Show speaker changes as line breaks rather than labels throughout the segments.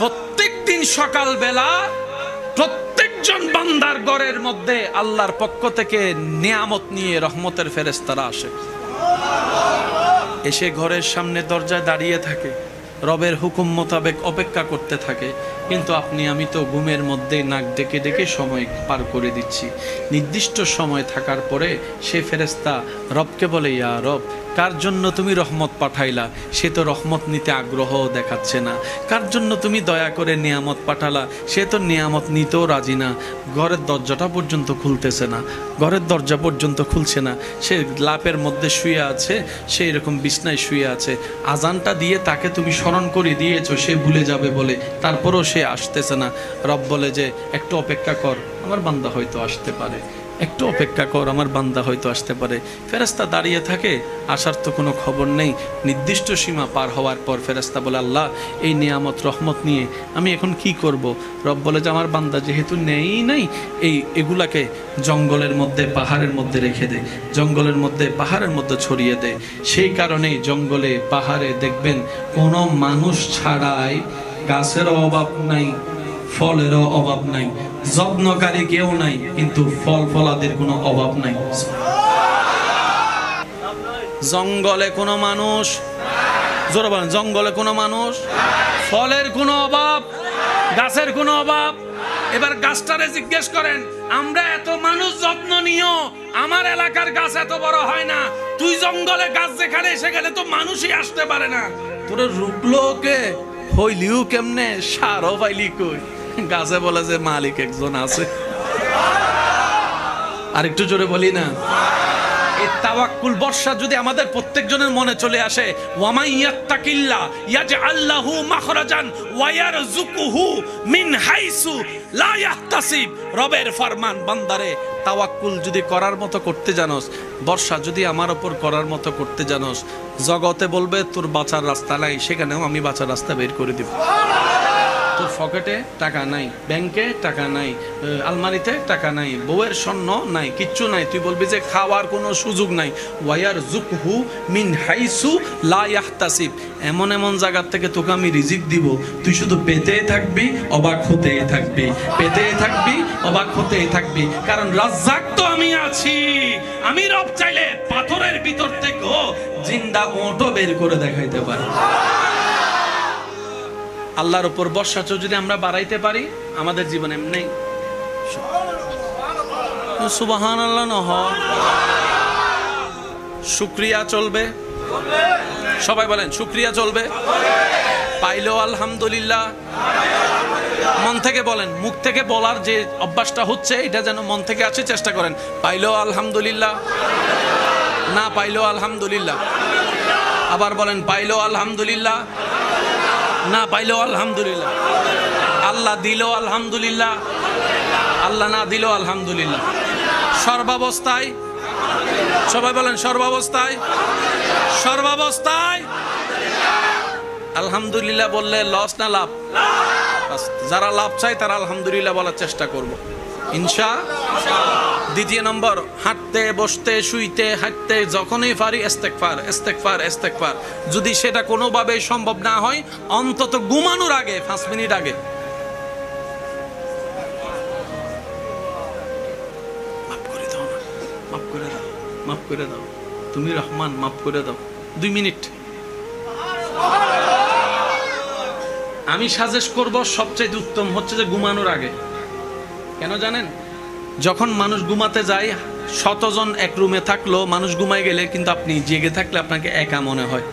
প্রত্যেকদিন সকালবেলা প্রত্যেকজন বান্দার ঘরের মধ্যে আল্লাহর পক্ষ থেকে নিয়ামত নিয়ে রহমতের ফেরেশতারা আসে, এসে ঘরের সামনে দরজায় দাঁড়িয়ে থাকে, রবের হুকুম মোতাবেক অপেক্ষা করতে থাকে। কিন্তু আপনি আমি তো ঘুমের মধ্যে নাক ডেকে ডেকে সময় পার করে দিচ্ছি। নির্দিষ্ট সময় থাকার পরে সে ফেরেশতা রবকে বলে, ইয়া রব, কার জন্য তুমি রহমত পাঠাইলা সে তো রহমত নিতে আগ্রহ দেখাচ্ছে না, কার জন্য তুমি দয়া করে নিয়ামত পাঠালা সে তো নিয়ামত নিতেও রাজি না, ঘরের দরজাটা পর্যন্ত খুলতেছে না, ঘরের দরজা পর্যন্ত খুলছে না, সে লাপের মধ্যে শুয়ে আছে, সেই রকম বিছনায় শুয়ে আছে, আজানটা দিয়ে তাকে তুমি স্মরণ করে দিয়েছো সে ভুলে যাবে বলে, তারপরও সে আসতেছে না। রব বলে যে একটু অপেক্ষা কর, আমার বান্দা হয়তো আসতে পারে, একটু অপেক্ষা কর, আমার বান্দা হয়তো আসতে পারে। ফেরেশতা দাঁড়িয়ে থাকে, আসার তো কোনো খবর নেই। নির্দিষ্ট সীমা পার হওয়ার পর ফেরেশতা বলে, আল্লাহ এই নিয়ামত রহমত নিয়ে আমি এখন কি করব? রব বলে যে আমার বান্দা যেহেতু নেই নাই, এগুলাকে জঙ্গলের মধ্যে পাহাড়ের মধ্যে রেখে দে, জঙ্গলের মধ্যে পাহাড়ের মধ্যে ছড়িয়ে দে। সেই কারণেই জঙ্গলে পাহাড়ে দেখবেন কোনো মানুষ ছাড়াই গাছেরও অভাব নাই, ফলেরও অভাব নাই, যত্নকারী কেউ নাই, কিন্তু ফল ফলাদের কোনো অভাব নাই। জঙ্গলে কোনো মানুষ, জোরে বলেন, জঙ্গলে কোনো মানুষ, ফলের কোনো অভাব, গাছের কোনো অভাব। এবার গাছটারে জিজ্ঞেস করেন, আমরা এত মানুষ যত্ন নিও, আমার এলাকার গাছ এত বড় হয় না, তুই জঙ্গলে গাছ যেখানে সেখানে তো মানুষই আসতে পারে না, তোর রুকলো কে, হইলিও কেমনে, সারও পাইলি কই? গাছে বলে যে মালিক একজন আছে। আর একটু জোরে বলি না, এই তাওয়াক্কুল বর্ষা যদি আমাদের প্রত্যেকজনের মনে চলে আসে, ওয়ামাই ইয়াত্তাকিল্লাহ ইয়াজআল লাহু মাখরাজান ওয়া ইয়ারযুকুহু মিন হাইসু লা ইয়াহতাসিব। রবের ফরমান, বান্দারে তাওয়াক্কুল যদি করার মতো করতে জানোস, বর্ষা যদি আমার উপর করার মতো করতে জানোস, জগতে বলবে তোর বাঁচার রাস্তা নাই, সেখানেও আমি বাঁচার রাস্তা বের করে দিব। তোর পকেটে টাকা নাই, ব্যাংকে টাকা নাই, আলমারিতে টাকা নাই, বউয়ের স্বর্ণ নাই, কিচ্ছু নাই, তুই বলবি যে খাওয়ার কোনো সুযোগ নাই। ওয়ায়ারযুকহু মিন হাইসু লা ইয়াহতাসিব। এমন এমন জায়গার থেকে তোকে আমি রিজিক দিব, তুই শুধু পেতেই থাকবি, অবাক হতেই থাকবি, পেতেই থাকবি, অবাক হতেই থাকবি। কারণ রাজ্জাক তো আমি আছি, আমি রব চাইলে পাথরের ভিতর থেকেও জিন্দা ওঁটও বের করে দেখাইতে পারি। আল্লাহর উপর ভরসা যদি আমরা বাড়াইতে পারি, আমাদের জীবনে এমনি সুবহানাল্লাহ না হয়, শুকরিয়া চলবে, সবাই বলেন শুকরিয়া চলবে, পাইলেও আলহামদুলিল্লাহ। মন থেকে বলেন, মুখ থেকে বলার যে অভ্যাসটা হচ্ছে এটা যেন মন থেকে আসে, চেষ্টা করেন। পাইলেও আলহামদুলিল্লাহ, না পাইলেও আলহামদুলিল্লাহ। আবার বলেন, পাইলেও আলহামদুলিল্লাহ, না পাইলেও আলহামদুলিল্লাহ। আল্লাহ দিলেও আলহামদুলিল্লাহ, আল্লাহ না দিলেও আলহামদুলিল্লাহ। সর্বাবস্থায়, সবাই বলেন সর্বাবস্থায়, সর্বাবস্থায় আলহামদুলিল্লাহ বললে লস না লাভ? যারা লাভ চায় তারা আলহামদুলিল্লাহ বলার চেষ্টা করব ইনশাআল্লাহ। দ্বিতীয় নম্বর, হাঁটতে বসতে শুইতে হাঁটতে যখনই পারি ইস্তেগফার, ইস্তেগফার, ইস্তেগফার। যদি সেটা কোনোভাবে সম্ভব না হয়, অন্তত ঘুমানোর আগে 5 মিনিট আগে মাফ করে দাও না, মাফ করে দাও, মাফ করে দাও, তুমি রহমান, মাফ করে দাও, 2 মিনিট। আমি সাজেস্ট করব সবচেয়ে উত্তম হচ্ছে যে ঘুমানোর আগে। কেন জানেন? যখন মানুষ ঘুমাতে যায়, 100 জন এক রুমে থাকলো, মানুষ ঘুমায় গেলে কিন্তু আপনি জেগে থাকলে আপনাকে একা মনে হয়।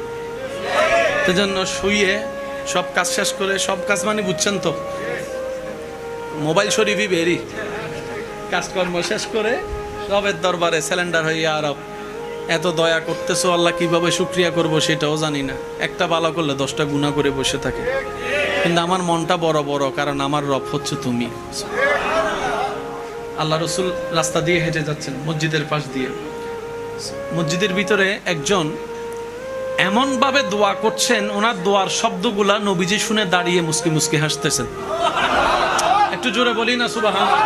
সেজন্য শুয়ে সব কাজ শেষ করে, সব কাজ মানে বুঝছেন তো, মোবাইল শরীফই বেরি, কাজকর্ম শেষ করে রবের দরবারে সিলিন্ডার হয়ে, আর এত দয়া করতেছো আল্লাহ, কিভাবে শুকরিয়া করব সেটাও জানি না। একটা ভালো করলে 10টা গুনাহ করে বসে থাকে, কিন্তু আমার মনটা বড় বড়, কারণ আমার রব হচ্ছে তুমি। আল্লাহ রসুল রাস্তা দিয়ে হেঁটে যাচ্ছেন মসজিদের পাশ দিয়ে, মসজিদের ভিতরে একজন এমন ভাবে দোয়া করছেন, ওনার দোয়ার শব্দগুলা নবীজি শুনে দাঁড়িয়ে মুস্কি মুস্কি হাসতেছেন। একটু জোরে বলি না সুবহানাল্লাহ।